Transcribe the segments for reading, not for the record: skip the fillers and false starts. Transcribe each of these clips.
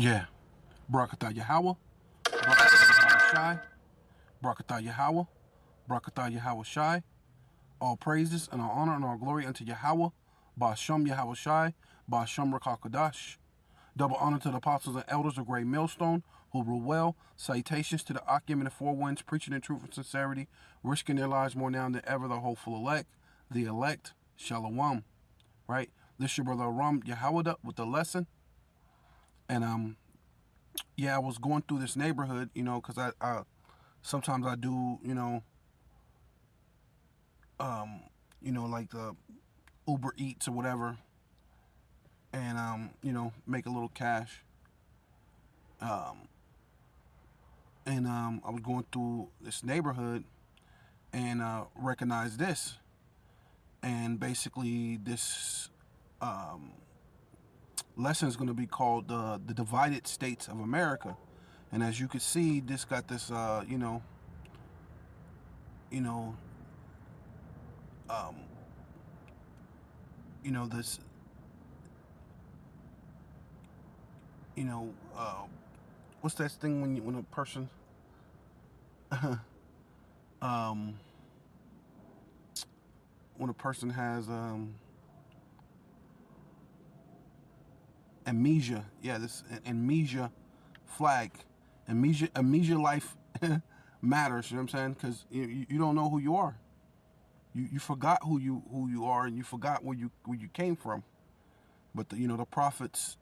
Yeah. Barakatah Yahweh. Barakatah Yahweh Shai. Barakatah Yahweh. Barakatah Yahweh Shai. All praises and all honor and all glory unto Yahweh. Ba'asham Yahweh Shai. Ba'asham Rakakadash. Double honor to the apostles and elders of Great Millstone who rule well. Salutations to the Akim and the Four Winds, preaching in truth and sincerity, risking their lives more now than ever, the hopeful elect, the elect, Shalom. Right? This is your brother Aram Yahweh with the lesson. And yeah, I was going through this neighborhood, because I sometimes I do, like the Uber Eats or whatever, and make a little cash. And I was going through this neighborhood and recognized this, and basically this lesson is going to be called the Divided States of America. And as you can see, this got this, you know, um, this, what's that thing when a person, um, when a person has amnesia? Yeah, this amnesia flag, amnesia life matters. You know what I'm saying? Because you don't know who you are. You forgot who you are, and you forgot where you came from. But the prophets,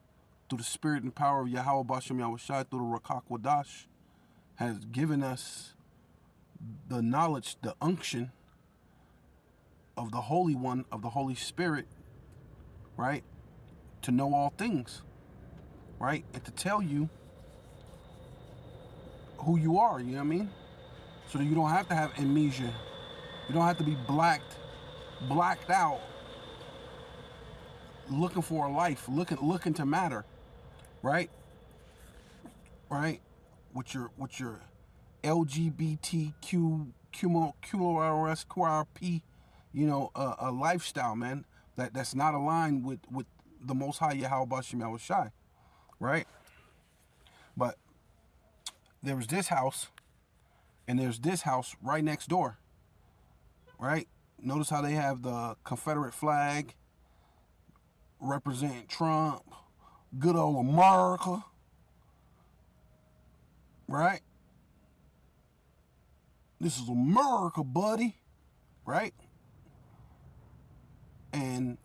through the spirit and power of Yahweh Bashem Yahweh Shai, through the Rakak Wadash, has given us the knowledge, the unction of the Holy One, of the Holy Spirit, right? To know all things, right? And to tell you who you are, you know what I mean? So that you don't have to have amnesia. You don't have to be blacked out, looking for a life, looking to matter, right? Right? With your LGBTQ QRS a lifestyle, man. That's not aligned with the Most High Yahweh Bashim Yahweh Shai, right? But there was this house, and there's this house right next door, right? Notice how they have the Confederate flag representing Trump, good old America, right? This is America, buddy, right? And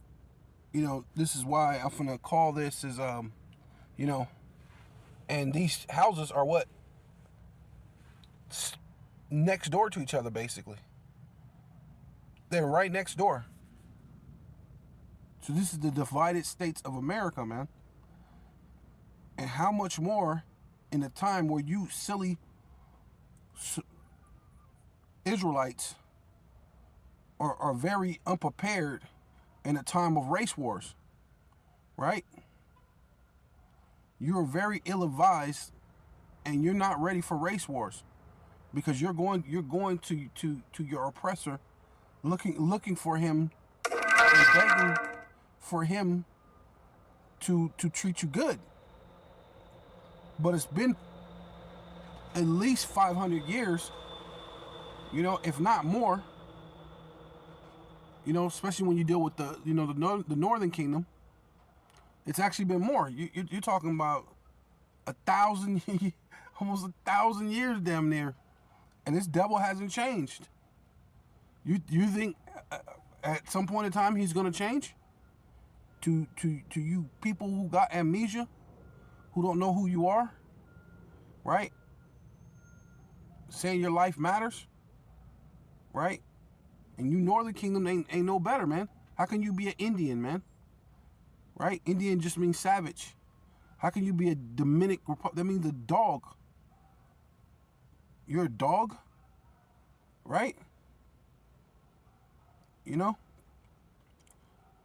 this is why I'm gonna call this is you know, and these houses are what next door to each other, basically. They're right next door. So this is the divided states of America, man. And how much more in a time where you silly Israelites are very unprepared in a time of race wars, right? You're very ill-advised, and you're not ready for race wars because you're going to your oppressor, looking for him and begging for him to treat you good. But it's been at least 500 years, if not more. Especially when you deal with the Northern Kingdom, it's actually been more. You're talking about 1,000, almost 1,000 years, damn near, and this devil hasn't changed. You think at some point in time he's gonna change? To you people who got amnesia, who don't know who you are, right? Saying your life matters, right? And you Northern Kingdom ain't no better, man. How can you be an Indian, man? Right? Indian just means savage. How can you be a Dominic Republic? That means a dog. You're a dog, right?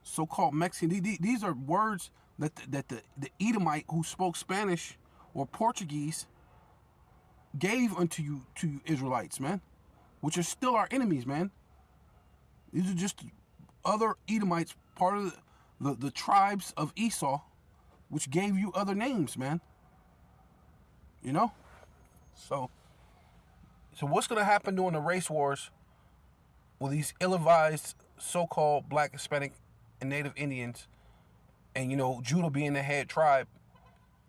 So-called Mexican. These are words that the Edomite who spoke Spanish or Portuguese gave unto you to Israelites, man, which are still our enemies, man. These are just other Edomites, part of the tribes of Esau, which gave you other names, man. You know? So what's going to happen during the race wars with these ill-advised so-called Black, Hispanic, and Native Indians, and, Judah being the head tribe,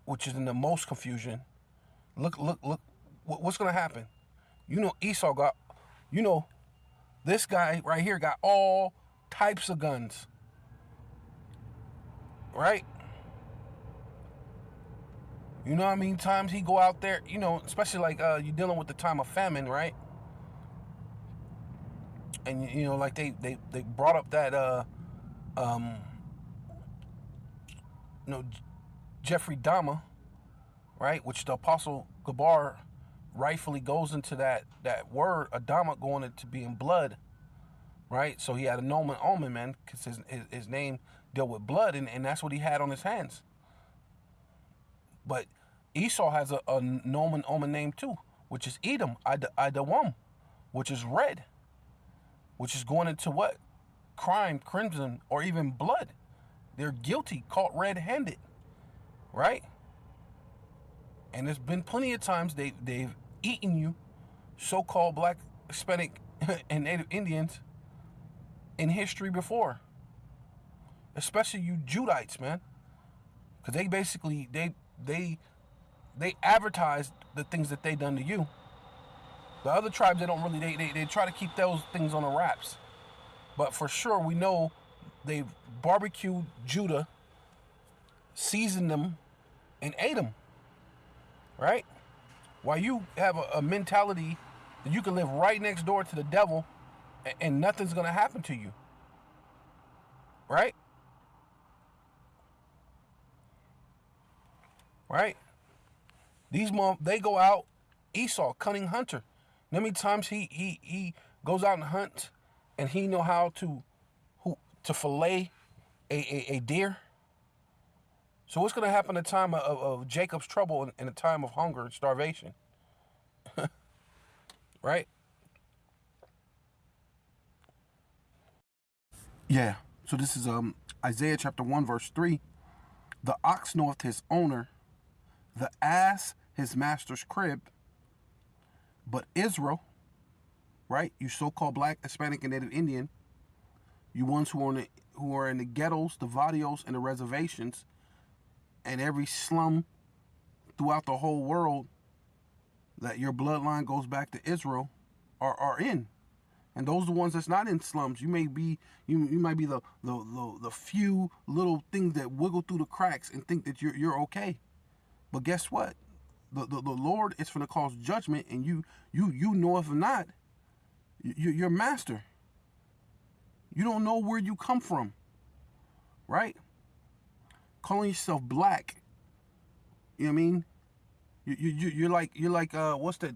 which is in the most confusion? Look, what's going to happen? Esau got, this guy right here got all types of guns, right? You know what I mean? Times he go out there, especially like you're dealing with the time of famine, right? And like they brought up that um, Jeffrey Dahmer, right? Which the Apostle Gabar rightfully goes into that word Adama going into being blood, right? So he had a nomen omen, man, because his name dealt with blood, and that's what he had on his hands. But Esau has a nomen omen name too, which is Edom, Idawam, which is red, which is going into what? Crime, crimson, or even blood. They're guilty, caught red-handed, right? And there's been plenty of times they've eaten you, so-called Black, Hispanic, and Native Indians in history before. Especially you Judites, man. Because they basically, they advertise the things that they done to you. The other tribes, they don't really, they try to keep those things on the wraps. But for sure, we know they barbecued Judah, seasoned them, and ate them. Right? While you have a mentality that you can live right next door to the devil and nothing's going to happen to you. Right? Right? These they go out, Esau, cunning hunter. How many times he goes out and hunts, and he know how to fillet a deer? So what's going to happen in the time of Jacob's trouble and the time of hunger and starvation? Right? Yeah. So this is Isaiah chapter 1, verse 3. The ox knoweth his owner, the ass his master's crib. But Israel, right? You so-called Black, Hispanic, and Native Indian, you ones who are in the ghettos, the vadios, and the reservations, and every slum throughout the whole world that your bloodline goes back to Israel are in. And those are the ones that's not in slums. You may be you might be the few little things that wiggle through the cracks and think that you're okay. But guess what? The Lord is going to cause judgment, and you know if not, you're master. You don't know where you come from, right? Calling yourself black, you know what I mean? You're like what's the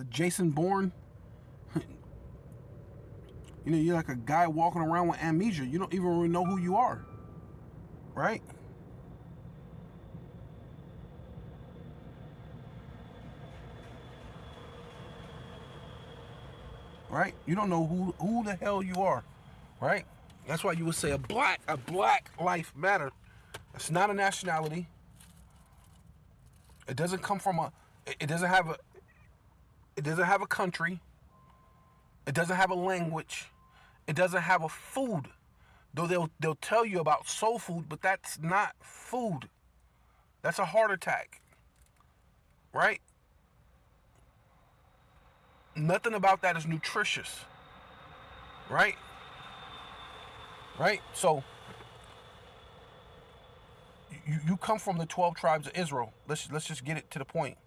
Jason Bourne? You're like a guy walking around with amnesia. You don't even really know who you are, right? Right? You don't know who the hell you are, right? That's why you would say a black life matter. It's not a nationality. It doesn't come from it doesn't have a country. It doesn't have a language. It doesn't have a food. Though they'll tell you about soul food, but that's not food. That's a heart attack. Right? Nothing about that is nutritious. Right? Right? So you come from the 12 tribes of Israel. Let's just get it to the point.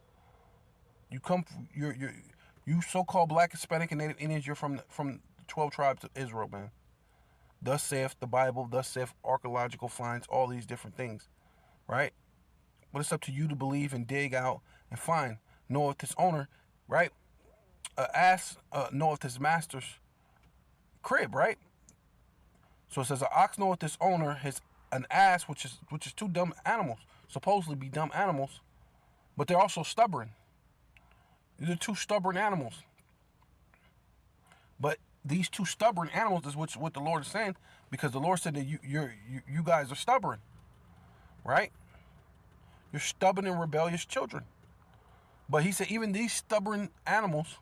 You so-called Black, Hispanic, and Native Indians. You're from the 12 tribes of Israel, man. Thus saith the Bible. Thus saith archaeological finds. All these different things, right? But it's up to you to believe and dig out and find. Knoweth his owner, right? Ass knoweth his master's crib, right? So it says an ox knoweth his owner, an ass, which is two dumb animals, supposedly be dumb animals, but they're also stubborn. These are two stubborn animals. But these two stubborn animals is what the Lord is saying, because the Lord said that you guys are stubborn, right? your stubborn and rebellious children. But he said even these stubborn animals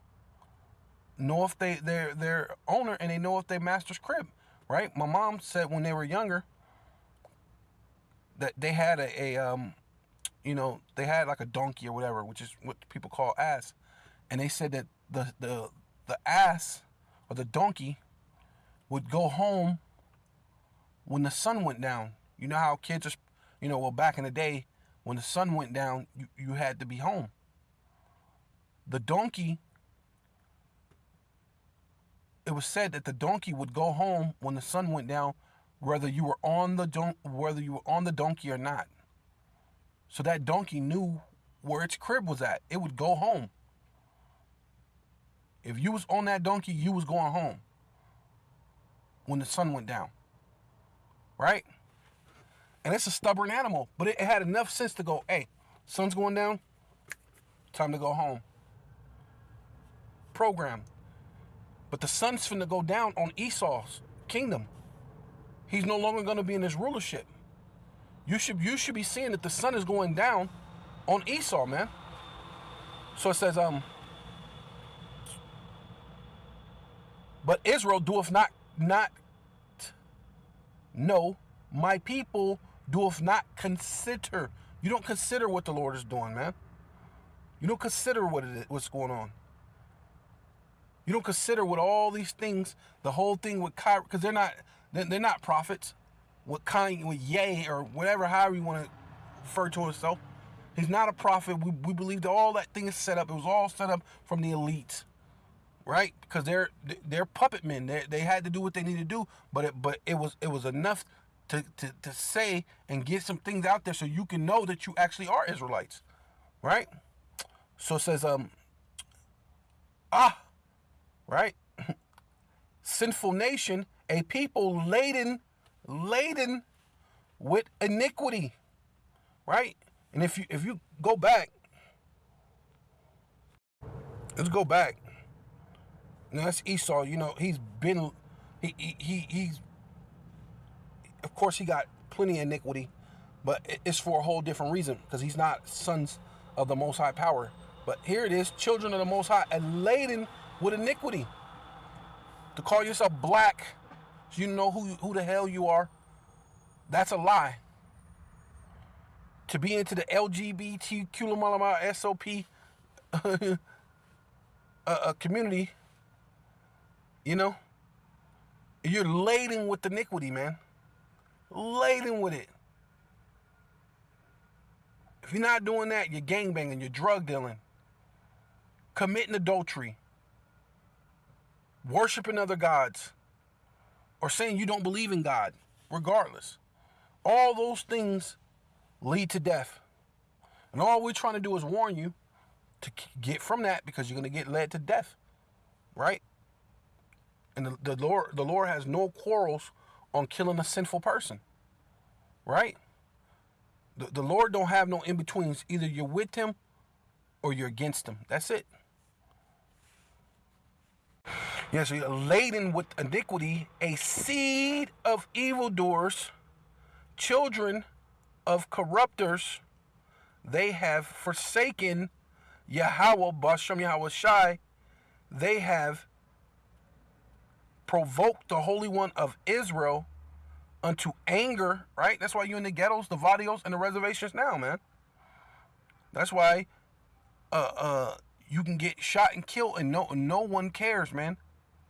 know if they're their owner, and they know if their master's crib, right? My mom said when they were younger that they had they had like a donkey or whatever, which is what people call ass. And they said that the ass or the donkey would go home when the sun went down. You know how kids are, back in the day, when the sun went down, you had to be home. The donkey, it was said that the donkey would go home when the sun went down, whether you were on the donkey or not. So that donkey knew where its crib was at. It would go home. If you was on that donkey, you was going home when the sun went down. Right? And it's a stubborn animal, but it had enough sense to go, hey, sun's going down, time to go home. Programmed. But the sun's finna go down on Esau's kingdom. He's no longer going to be in his rulership. You should be seeing that the sun is going down on Esau, man. So it says, but Israel doeth not know, my people doeth not consider. You don't consider what the Lord is doing, man. You don't consider what's going on. You don't consider what all these things, the whole thing with Kyrie, because they're not prophets. With Yeh or whatever, however you want to refer to himself. He's not a prophet. We believe that all that thing is set up. It was all set up from the elites, right? Because they're puppet men. They had to do what they needed to do, but it was enough to say and get some things out there so you can know that you actually are Israelites, right? So it says right? Sinful nation, a people laden with iniquity, right? And if you go back, let's go back. Now that's Esau. He's of course he got plenty of iniquity, but it's for a whole different reason, because he's not sons of the Most High power. But here it is, children of the Most High, and laden with iniquity. To call yourself black, so you know who the hell you are, that's a lie. To be into the LGBTQ SOP community, you're laden with iniquity, man. Laden with it. If you're not doing that, you're gangbanging, you're drug dealing, committing adultery, worshiping other gods, or saying you don't believe in God, regardless. All those things lead to death. And all we're trying to do is warn you to get from that, because you're going to get led to death, right? And the Lord has no quarrels on killing a sinful person, right? The Lord don't have no in-betweens. Either you're with him or you're against him. That's it. Yes, so you're laden with iniquity, a seed of evildoers, children of corrupters. They have forsaken Yahweh, Bashem Yahweh Shai. They have provoked the Holy One of Israel unto anger, right? That's why you're in the ghettos, the vadios, and the reservations now, man. That's why you can get shot and killed and no one cares, man.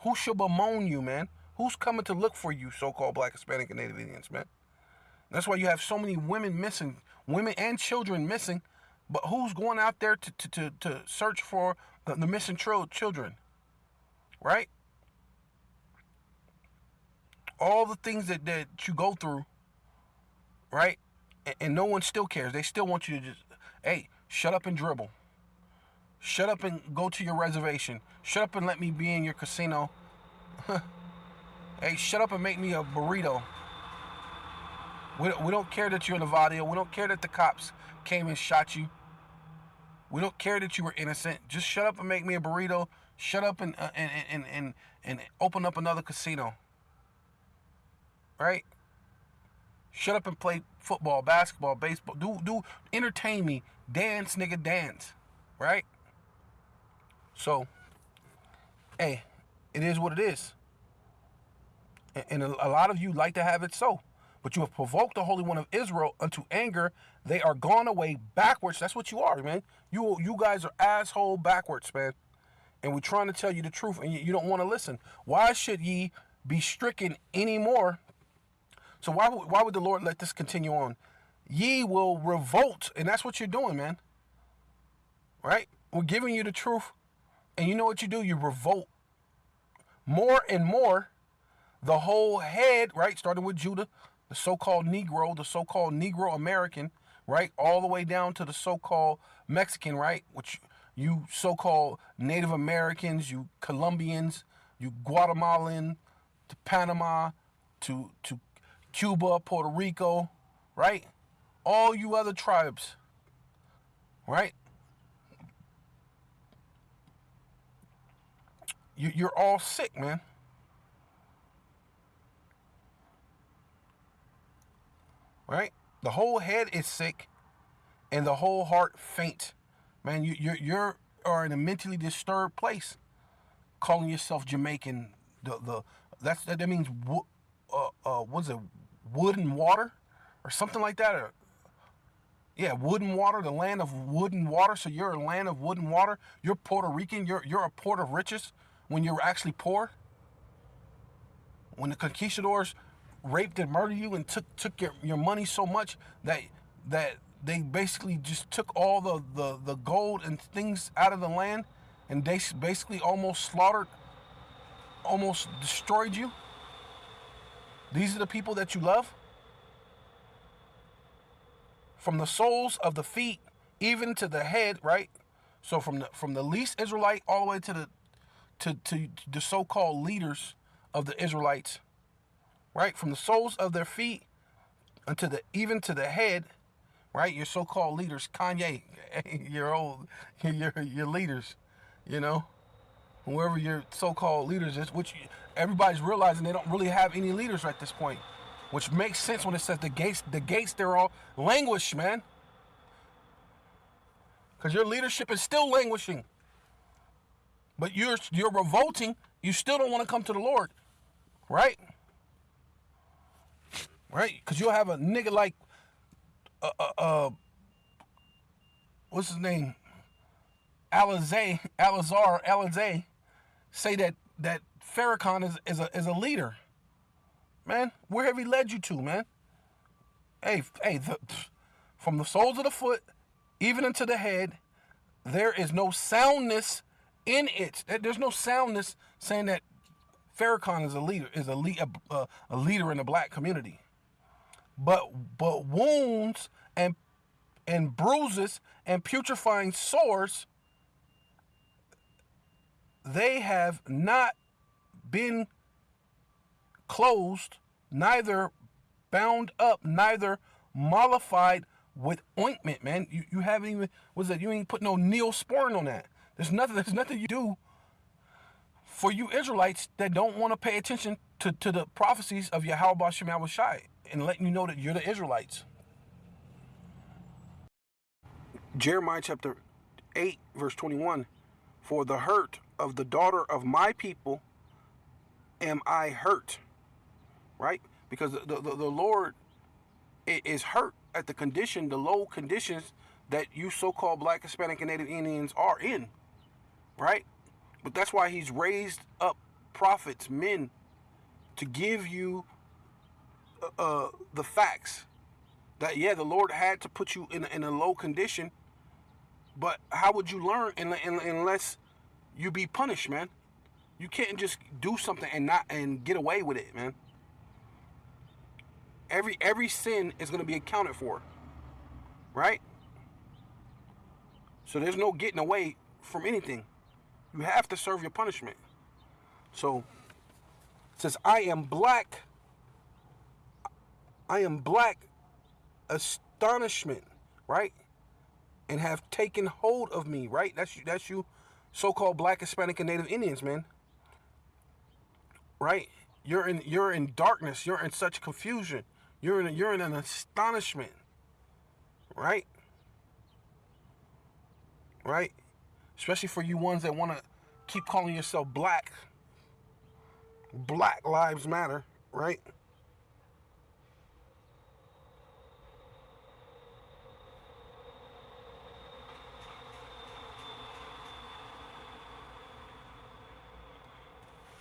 Who shall bemoan you, man? Who's coming to look for you, so-called Black, Hispanic, and Native Indians, man? That's why you have so many women missing, women and children missing. But who's going out there to search for the missing children, right? All the things that you go through, right? And no one still cares. They still want you to just, hey, shut up and dribble. Shut up and go to your reservation. Shut up and let me be in your casino. Hey, shut up and make me a burrito. We don't care that you're in the video. We don't care that the cops came and shot you. We don't care that you were innocent. Just shut up and make me a burrito. Shut up and open up another casino. Right? Shut up and play football, basketball, baseball. Do entertain me. Dance, nigga, dance. Right? So, hey, it is what it is. And a lot of you like to have it so. But you have provoked the Holy One of Israel unto anger. They are gone away backwards. That's what you are, man. You guys are asshole backwards, man. And we're trying to tell you the truth, and you don't want to listen. Why should ye be stricken anymore? So why would the Lord let this continue on? Ye will revolt, and that's what you're doing, man. Right? We're giving you the truth, and you know what you do? You revolt more and more. The whole head, right, starting with Judah, the so-called Negro American, right, all the way down to the so-called Mexican, right, which you so-called Native Americans, you Colombians, you Guatemalan, to Panama, to Cuba, Puerto Rico, right, all you other tribes, right, you're all sick, man. Right? The whole head is sick and the whole heart faint. Man, you are in a mentally disturbed place. Calling yourself Jamaican, that means what's it, wood and water or something like that, or yeah, wood and water, the land of wood and water. So you're a land of wood and water. You're Puerto Rican. You're a port of riches when you're actually poor. When the conquistadors raped and murdered you and took your money so much that they basically just took all the gold and things out of the land, and they basically almost destroyed you. These are the people that you love. From the soles of the feet even to the head, right? So from the least Israelite all the way to the so-called leaders of the Israelites, right? From the soles of their feet unto even to the head, right? Your so-called leaders, Kanye, your leaders, you know, whoever your so-called leaders is, which everybody's realizing they don't really have any leaders at this point, which makes sense when it says the gates, they're all languish, man. Because your leadership is still languishing. But you're revolting. You still don't want to come to the Lord, right? Right? Because you'll have a nigga like, what's his name? Alizé, say that Farrakhan is a leader. Man, where have he led you to, man? Hey, from the soles of the foot, even into the head, there is no soundness in it. There's no soundness saying that Farrakhan is a leader, a leader in the black community. But wounds and bruises and putrefying sores, they have not been closed, neither bound up, neither mollified with ointment, man. You haven't even, you ain't put no Neosporin on that. There's nothing you do for you Israelites that don't want to pay attention to the prophecies of Yahweh Ba'Shem Yahushai and letting you know that you're the Israelites. Jeremiah chapter 8, verse 21. For the hurt of the daughter of my people am I hurt. Right? Because the Lord is hurt at the low conditions that you so-called Black, Hispanic, and Native Indians are in. Right? But that's why he's raised up prophets, men, to give you the facts. That, yeah, the Lord had to put you in a low condition, but how would you learn unless you be punished, man? You can't just do something and get away with it, man. Every sin is going to be accounted for, right? So there's no getting away from anything. You have to serve your punishment. So it says, I am black astonishment, right? And have taken hold of me, right? That's you so-called Black, Hispanic, and Native Indians, man. Right? You're in darkness. You're in such confusion. You're in an astonishment, right? Right? Especially for you ones that want to keep calling yourself black. Black Lives Matter, right?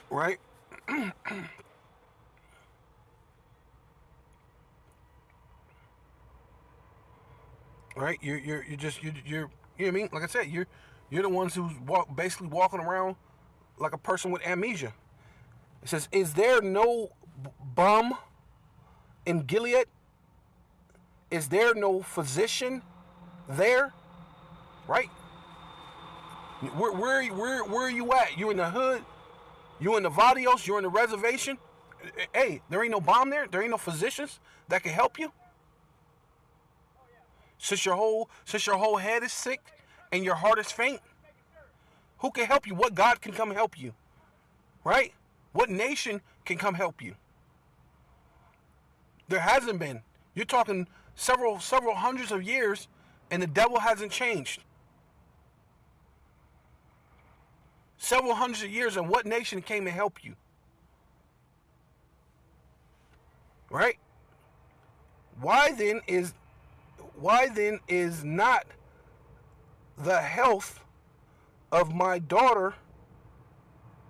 Right? Right? You're just you're you know what I mean? Like I said, you're the ones who's basically walking around like a person with amnesia. It says, "Is there no balm in Gilead? Is there no physician there?" Right? Where are you at? You in the hood? You in the Vadios? You in the reservation? Hey, there ain't no bomb there. There ain't no physicians that can help you. Since your whole head is sick and your heart is faint, who can help you? What God can come help you? Right? What nation can come help you? There hasn't been. You're talking several hundreds of years, and the devil hasn't changed. Several hundreds of years, and what nation came to help you? Right? Why then is not the health of my daughter,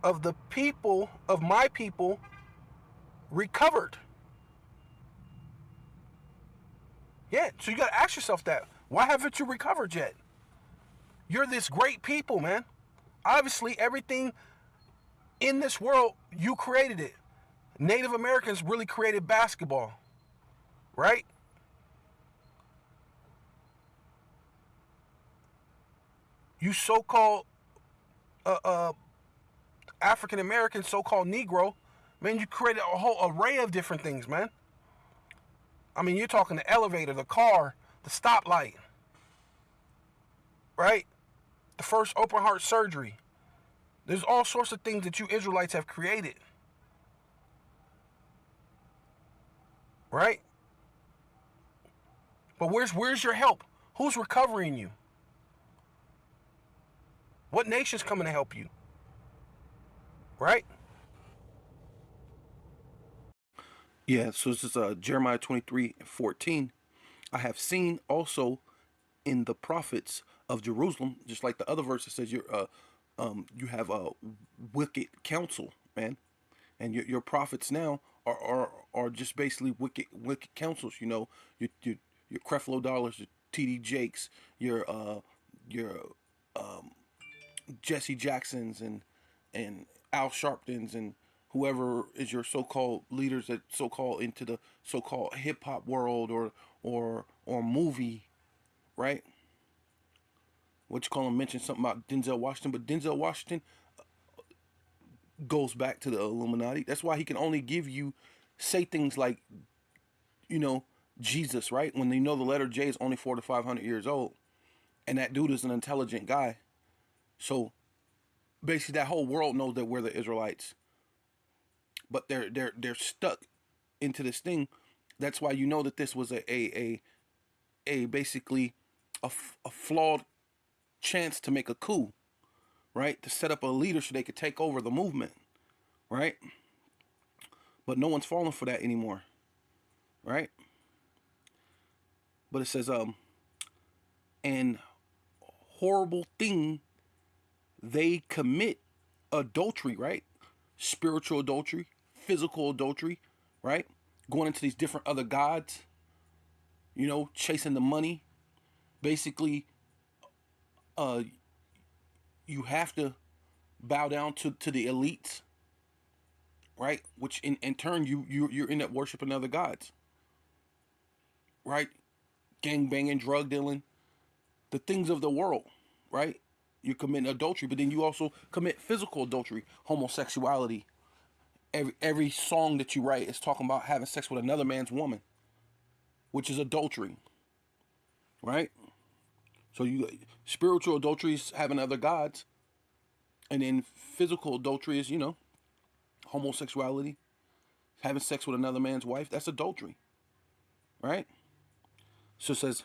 of the people of my people, recovered? Yeah, so you got to ask yourself that. Why haven't you recovered yet? You're this great people, man. Obviously, everything in this world, you created it. Native Americans really created basketball, right? You so-called African American, so-called Negro, man, you created a whole array of different things, man. I mean, you're talking the elevator, the car, the stoplight, right? The first open heart surgery. There's all sorts of things that you Israelites have created, right? But where's your help? Who's recovering you? What nation's coming to help you? Right? Yeah, so this is Jeremiah 23:14. I have seen also in the prophets of Jerusalem, just like the other verse that says you have a wicked counsel, man, and your prophets now are just basically wicked counsels. You know, your Creflo Dollars, your T.D. Jakes, your Jesse Jacksons and Al Sharptons and whoever is your so-called leaders that so-called into the so-called hip hop world or movie, right? What you call him mentioned something about Denzel Washington, but Denzel Washington goes back to the Illuminati. That's why he can only say things like, you know, Jesus, right? When they know the letter J is only 400 to 500 years old, and that dude is an intelligent guy. So basically, that whole world knows that we're the Israelites, but they're stuck into this thing. That's why you know that this was a basically a flawed chance to make a coup, right? To set up a leader so they could take over the movement, right? But no one's falling for that anymore, right? But it says and horrible thing they commit adultery, right? Spiritual adultery, physical adultery, right? Going into these different other gods, you know, chasing the money. Basically, you have to bow down to the elites, right? Which in turn you end up worshiping other gods, right? Gang banging, drug dealing, the things of the world, right? You commit adultery, but then you also commit physical adultery, homosexuality. Every song that you write is talking about having sex with another man's woman, which is adultery, right? So you spiritual adultery is having other gods, and then physical adultery is, you know, homosexuality, having sex with another man's wife. That's adultery, right? So it says,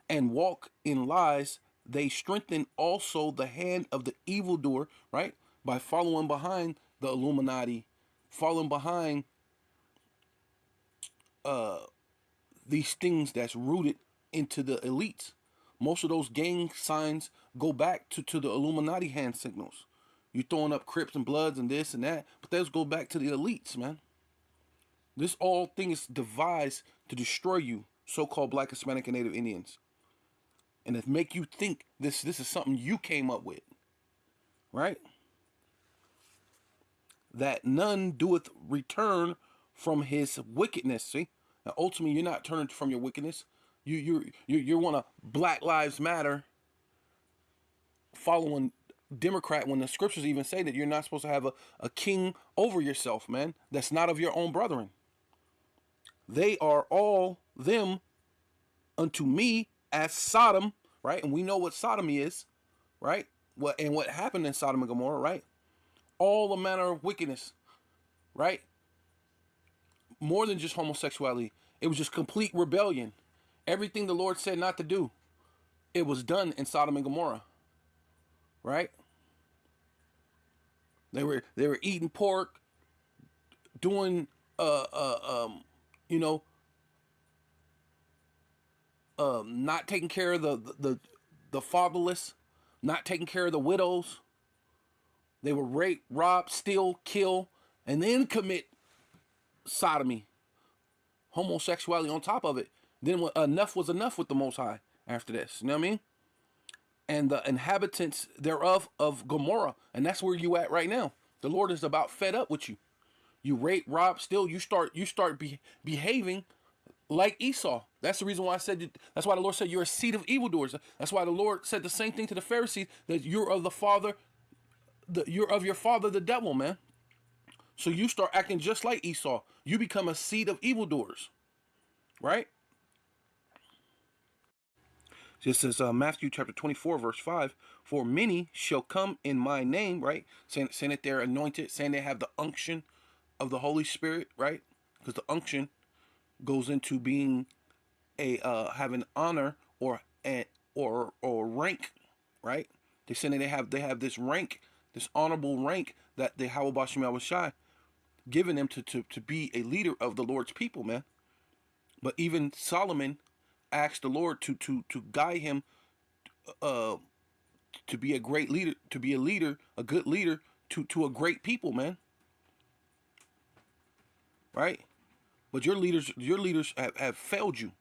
and walk in lies, they strengthen also the hand of the evildoer, right? By following behind the Illuminati, following behind these things that's rooted into the elites. Most of those gang signs go back to the Illuminati hand signals. You're throwing up Crips and Bloods and this and that, but those go back to the elites, man. This all thing is devised to destroy you, so-called Black, Hispanic, and Native Indians, and to make you think this is something you came up with, right? That none doeth return from his wickedness. See, now ultimately, you're not turning from your wickedness. You want to Black Lives Matter, following Democrat when the scriptures even say that you're not supposed to have a king over yourself, man. That's not of your own brethren. They are all them unto me as Sodom, right? And we know what sodomy is, right? What happened in Sodom and Gomorrah, right? All the manner of wickedness, right? More than just homosexuality. It was just complete rebellion. Everything the Lord said not to do, it was done in Sodom and Gomorrah, right? They were eating pork, doing you know, not taking care of the fatherless, not taking care of the widows. They would rape, rob, steal, kill, and then commit sodomy, homosexuality on top of it. Then enough was enough with the Most High after this. You know what I mean? And the inhabitants thereof of Gomorrah, and that's where you at right now. The Lord is about fed up with you. You rape, rob, steal. You start behaving like Esau. That's the reason why I said. That's why the Lord said you're a seed of evildoers. That's why the Lord said the same thing to the Pharisees, that you're of the father, you're of your father, the devil, man. So you start acting just like Esau. You become a seed of evildoers, right? This is Matthew chapter 24, verse 5. For many shall come in my name, right? Saying that they're anointed, saying they have the unction of the Holy Spirit, right? Because the unction goes into being a having honor or rank, right? They're saying that they have this rank, this honorable rank that the Hawabashim Shai given them to be a leader of the Lord's people, man. But even Solomon asked the Lord to guide him to be a great leader, to be a leader, a good leader to a great people, man. Right? But your leaders have failed you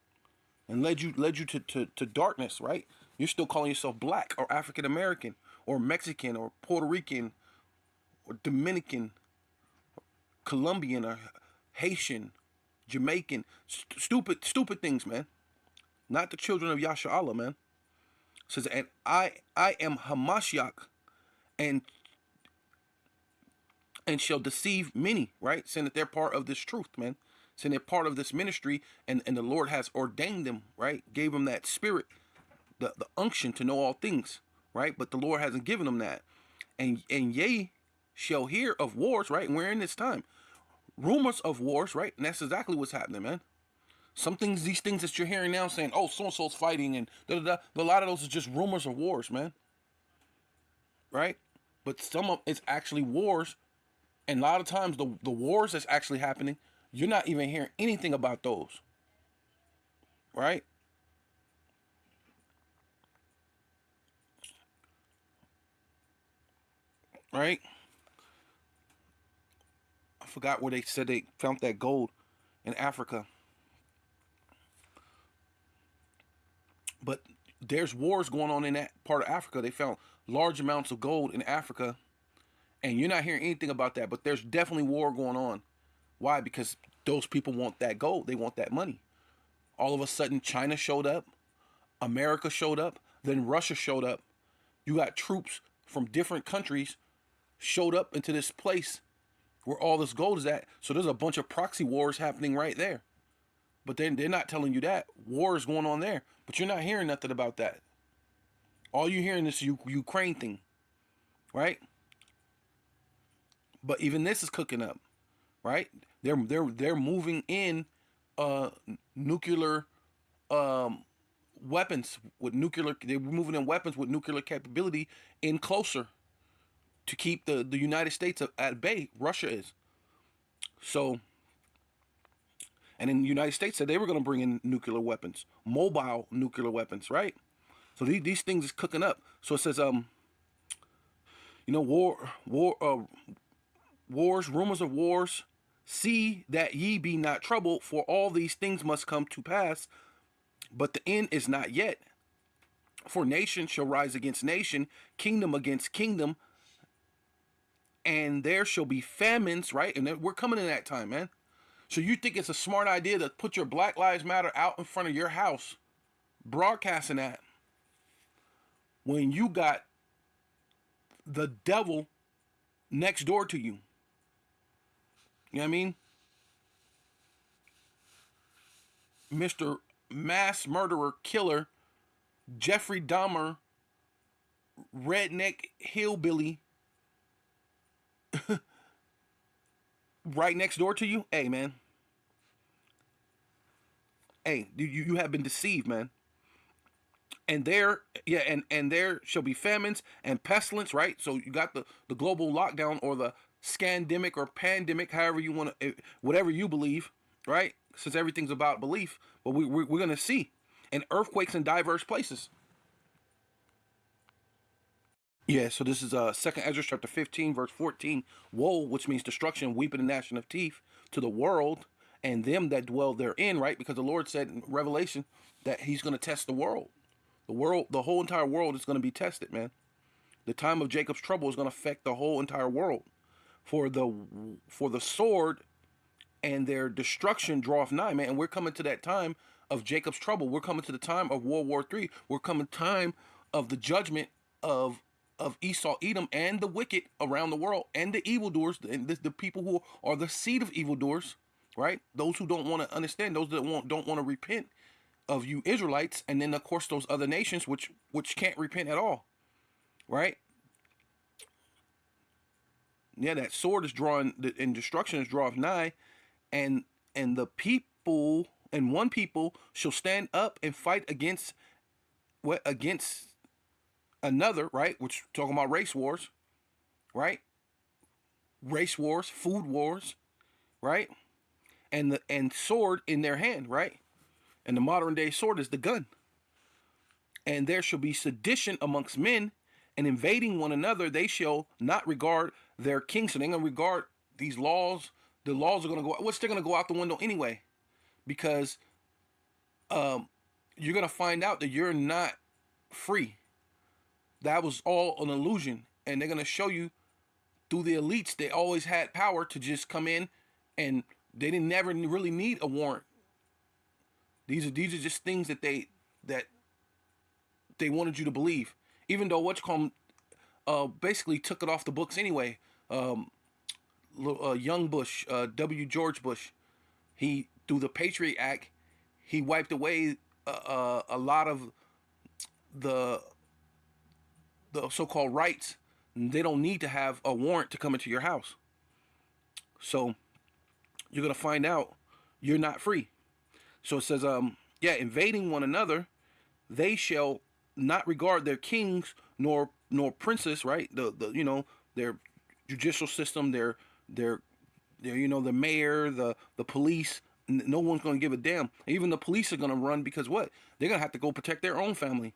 and led you to darkness, right? You're still calling yourself black or African American or Mexican or Puerto Rican or Dominican, Colombian or Haitian, Jamaican, stupid things, man. Not the children of Yasha man. It says, and I am Hamashiach, and shall deceive many, right? Saying that they're part of this truth, man. Saying they're part of this ministry, and the Lord has ordained them, right? Gave them that spirit, the unction to know all things, right? But the Lord hasn't given them that. And ye shall hear of wars, right? And we're in this time. Rumors of wars, right? And that's exactly what's happening, man. Some things, these things that you're hearing now saying, oh, so-and-so's fighting and da-da-da. A lot of those is just rumors of wars, man. Right? But some of it's actually wars. And a lot of times the wars that's actually happening, you're not even hearing anything about those. Right? Right? I forgot where they said they found that gold in Africa. But there's wars going on in that part of Africa. They found large amounts of gold in Africa. And you're not hearing anything about that. But there's definitely war going on. Why? Because those people want that gold. They want that money. All of a sudden, China showed up. America showed up. Then Russia showed up. You got troops from different countries showed up into this place where all this gold is at. So there's a bunch of proxy wars happening right there. But then they're not telling you that. War is going on there. But you're not hearing nothing about that. All you're hearing is Ukraine thing. Right? But even this is cooking up. Right? They're moving in nuclear weapons with nuclear. They're moving in weapons with nuclear capability in closer to keep the United States at bay. Russia is. So, and in the United States said they were going to bring in nuclear weapons, mobile nuclear weapons, right? So these things is cooking up. So it says, wars, rumors of wars. See that ye be not troubled, for all these things must come to pass, but the end is not yet. For nation shall rise against nation, kingdom against kingdom, and there shall be famines, right? And we're coming in that time, man. So you think it's a smart idea to put your Black Lives Matter out in front of your house, broadcasting that, when you got the devil next door to you? You know what I mean? Mr. Mass Murderer Killer, Jeffrey Dahmer, redneck hillbilly, right next door to you. Hey, man. Hey, you have been deceived, man. And there, yeah, and there shall be famines and pestilence, right? So you got the global lockdown, or the scandemic or pandemic, however you want to, whatever you believe, right? Since everything's about belief, but we're going to see, and earthquakes in diverse places. Yeah, so this is 2nd Ezra chapter 15, verse 14. Woe, which means destruction, weeping and gnashing of teeth, to the world and them that dwell therein, right? Because the Lord said in Revelation that he's going to test the world. The world, the whole entire world is going to be tested, man. The time of Jacob's trouble is going to affect the whole entire world. For the sword and their destruction draweth nigh, man. And we're coming to that time of Jacob's trouble. We're coming to the time of World War III. We're coming time of the judgment of Esau, Edom, and the wicked around the world, and the evildoers, and the people who are the seed of evildoers, right? Those who don't want to understand, those that don't want to repent of you Israelites, and then of course those other nations which can't repent at all, right? Yeah, that sword is drawing, and destruction is drawing nigh, and the people, and one people shall stand up and fight against another, right? Which talking about race wars, right? Race wars, food wars, right? And sword in their hand, right? And the modern day sword is the gun. And there shall be sedition amongst men, and invading one another, they shall not regard their king. So they're going to regard these laws. The laws are going to go, they're going to go out the window anyway, because you're going to find out that you're not free. That was all an illusion. And they're going to show you through the elites, they always had power to just come in, and they didn't never really need a warrant. These are just things that they wanted you to believe, even though basically took it off the books anyway. Young Bush, W. George Bush, he, through the Patriot Act, he wiped away a lot of the so-called rights. They don't need to have a warrant to come into your house. So you're going to find out you're not free. So it says, invading one another, they shall not regard their kings nor princes, right? Their judicial system, their the mayor, the police. No one's going to give a damn. Even the police are going to run, because what? They're going to have to go protect their own family.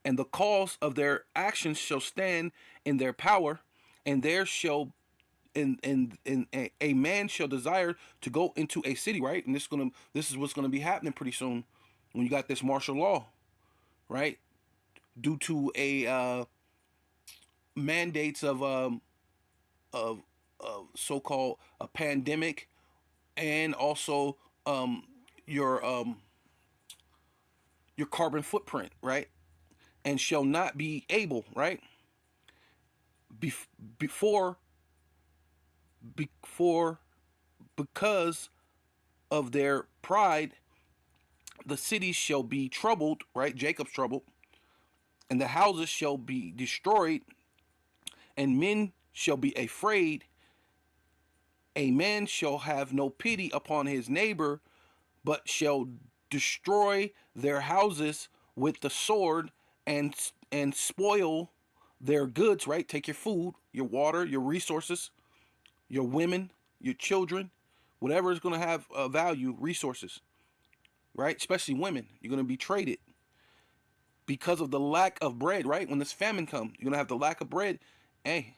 And the cause of their actions shall stand in their power, and there shall and a man shall desire to go into a city, right? And this is what's gonna be happening pretty soon, when you got this martial law, right? Due to a mandates of so-called a pandemic, and also your carbon footprint, right? And shall not be able, right? Because of their pride, the cities shall be troubled, right? Jacob's troubled, and the houses shall be destroyed, and men shall be afraid. A man shall have no pity upon his neighbor, but shall destroy their houses with the sword, and spoil their goods, right? Take your food, your water, your resources, your women, your children, whatever is going to have value, resources, right? Especially women. You're going to be traded because of the lack of bread, right? When this famine comes, you're going to have the lack of bread, hey,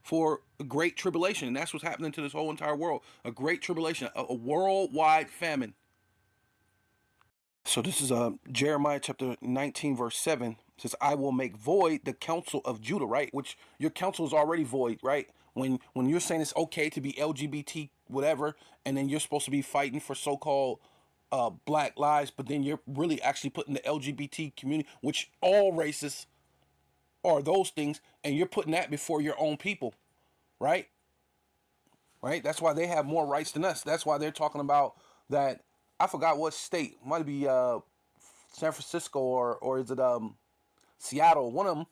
for a great tribulation. And that's what's happening to this whole entire world. A great tribulation, a worldwide famine. So this is Jeremiah chapter 19, verse 7. It says, I will make void the counsel of Judah, right? Which your counsel is already void, right? When you're saying it's okay to be LGBT, whatever, and then you're supposed to be fighting for so-called black lives, but then you're really actually putting the LGBT community, which all races are those things, and you're putting that before your own people, right? Right? That's why they have more rights than us. That's why they're talking about that. I forgot what state. Might be San Francisco, or is it Seattle? One of them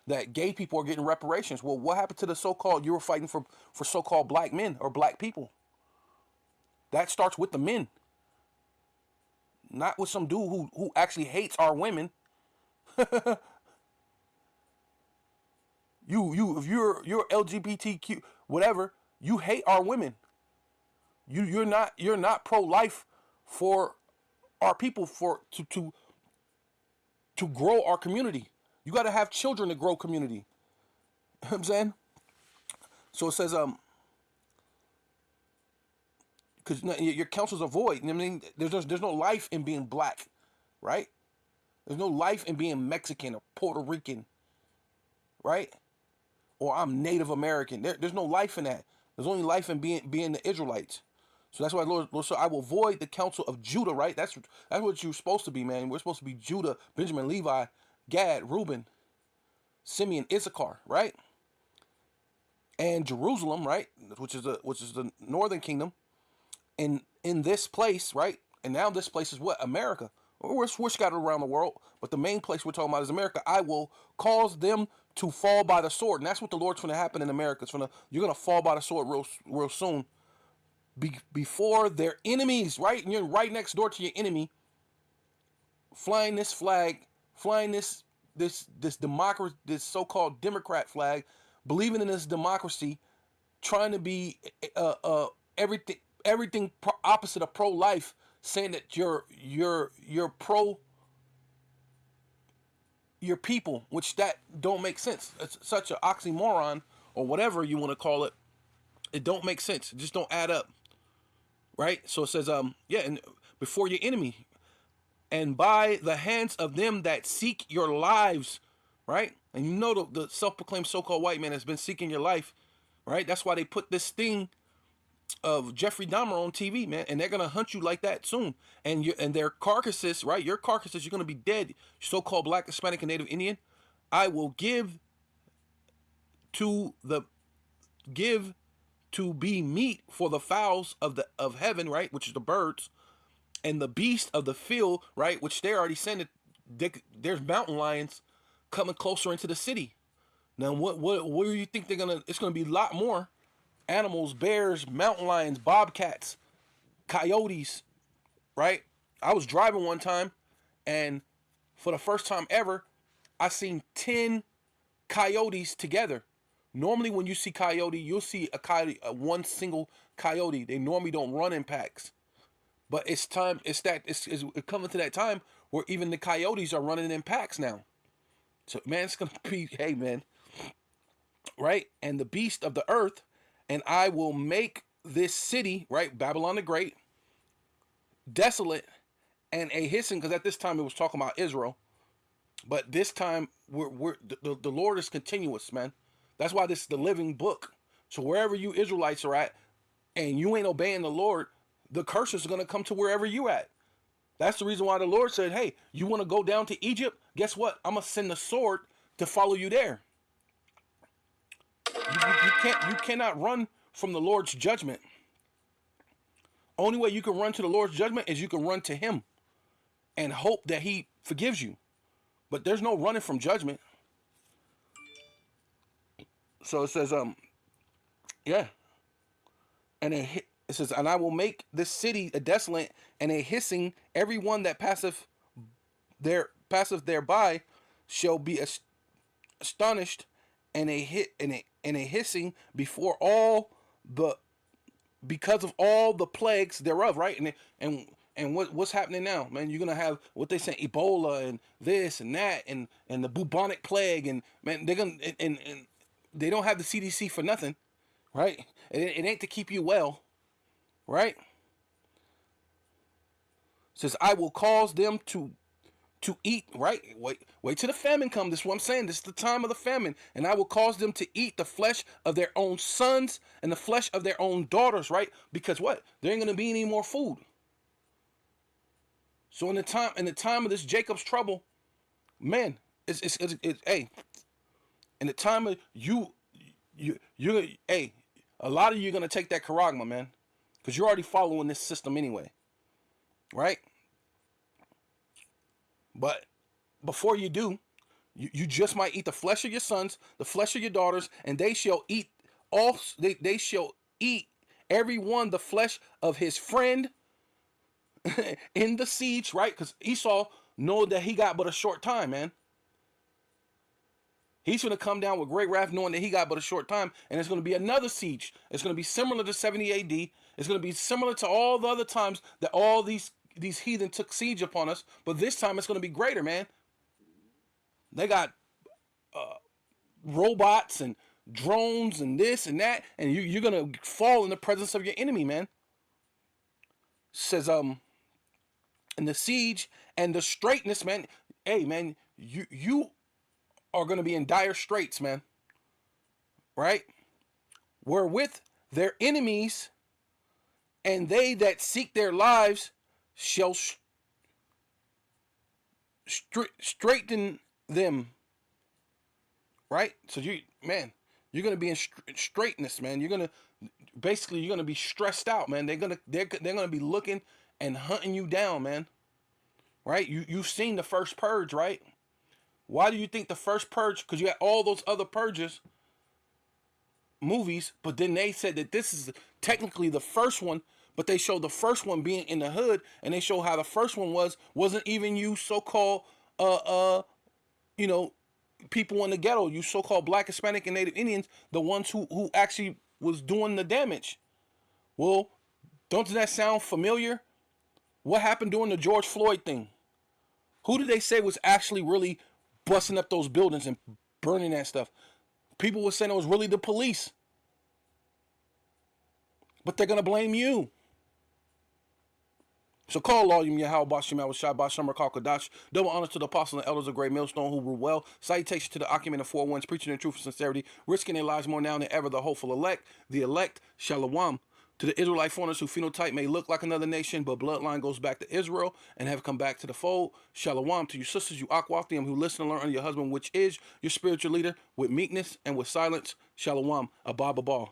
that gay people are getting reparations. Well, what happened to the so-called, you were fighting for so-called black men or black people? That starts with the men, not with some dude who actually hates our women. If you're LGBTQ whatever, you hate our women. You're not pro-life for our people, for to grow our community. You got to have children to grow community. You know what I'm saying? So it says because your counsels are void. I mean, there's no life in being black, right? There's no life in being Mexican or Puerto Rican, right? Or I'm Native American. There's no life in that. There's only life in being the Israelites. So that's why Lord so I will void the counsel of Judah, right? That's what you're supposed to be, man. We're supposed to be Judah, Benjamin, Levi, Gad, Reuben, Simeon, Issachar, right? And Jerusalem, right? Which is the northern kingdom. In this place, right? And now this place is what? America. We're scattered around the world, but the main place we're talking about is America. I will cause them to fall by the sword, and that's what the Lord's going to happen in America. You're going to fall by the sword real soon. Before their enemies, right? And you're right next door to your enemy, flying this flag, flying this democracy, this so-called Democrat flag, believing in this democracy, trying to be everything opposite of pro-life, saying that you're pro your people, which that don't make sense. It's such an oxymoron, or whatever you want to call it. It don't make sense. It just don't add up. Right? So it says, yeah, and before your enemy, and by the hands of them that seek your lives, right? And you know the self-proclaimed so-called white man has been seeking your life, right? That's why they put this thing of Jeffrey Dahmer on TV, man, and they're gonna hunt you like that soon. And their carcasses, right? Your carcasses, you're gonna be dead. So-called Black, Hispanic, and Native Indian. I will give to the give to be meat for the fowls of heaven, right? Which is the birds, and the beast of the field, right? Which they're already saying that there's mountain lions coming closer into the city. Now, what do you think they're gonna? It's gonna be a lot more animals: bears, mountain lions, bobcats, coyotes, right? I was driving one time, and for the first time ever, I seen 10 coyotes together. Normally, when you see coyote, you'll see a coyote, one single coyote. They normally don't run in packs. But it's time. It's coming to that time where even the coyotes are running in packs now. So man, it's gonna be, hey man, right? And the beast of the earth, and I will make this city, right, Babylon the Great, desolate and a hissing, because at this time it was talking about Israel, but this time the Lord is continuous, man. That's why this is the living book. So wherever you Israelites are at, and you ain't obeying the Lord, the curses are gonna come to wherever you at. That's the reason why the Lord said, hey, you want to go down to Egypt? Guess what? I'm going to send the sword to follow you there. You cannot run from the Lord's judgment. Only way you can run to the Lord's judgment is you can run to him and hope that he forgives you. But there's no running from judgment. So it says, yeah. And It says, and I will make this city a desolate and a hissing. Everyone that passeth thereby shall be astonished, and a hissing before all the because of all the plagues thereof, right? And what's happening now, man? You're gonna have what they say, Ebola and this and that and the bubonic plague, and man, they're gonna and they don't have the CDC for nothing, right? It ain't to keep you well, right? It says, I will cause them to eat, right? Wait till the famine comes. This is what I'm saying. This is the time of the famine. And I will cause them to eat the flesh of their own sons and the flesh of their own daughters, right? Because what? There ain't gonna be any more food. So in the time of this Jacob's trouble, man, it's hey, in the time of hey, a lot of you are gonna take that charagma, man, because you're already following this system anyway, right? But before you do, you just might eat the flesh of your sons, the flesh of your daughters, and they shall eat they shall eat every one the flesh of his friend in the siege, right? Because Esau know that he got but a short time, man. He's going to come down with great wrath knowing that he got but a short time, and it's going to be another siege. It's going to be similar to 70 AD. It's going to be similar to all the other times that all these heathen took siege upon us, but this time it's going to be greater, man. They got robots and drones and this and that, and you're going to fall in the presence of your enemy, man. It says, in the siege and the straightness, man. Hey, man, you are going to be in dire straits, man. Right? Wherewith their enemies and they that seek their lives shall straighten them. Right? So you're going to be in straightness, man. You're going to be stressed out, man. They're going to be looking and hunting you down, man. Right? You've seen the first purge, right? Why do you think the first purge? Because you had all those other purges movies, but then they said that this is technically the first one, but they showed the first one being in the hood, and they show how the first one wasn't even you so-called people in the ghetto, you so-called Black, Hispanic, and Native Indians, the ones who actually was doing the damage. Well, don't that sound familiar? What happened during the George Floyd thing? Who did they say was actually really busting up those buildings and burning that stuff? People were saying it was really the police. But they're going to blame you. So call all you Yahweh Bashim Awashai Bashamar Kalkadash. Double honors to the apostles and elders of Great Millstone who rule well. Salutation to the occupant of four winds, preaching in truth and sincerity, risking their lives more now than ever. The hopeful elect, the elect, Shalom. To the Israelite foreigners who phenotype may look like another nation, but bloodline goes back to Israel and have come back to the fold. Shalom to you sisters, you Akwathium, who listen and learn under your husband, which is your spiritual leader, with meekness and with silence. Shalom. Abba Babal.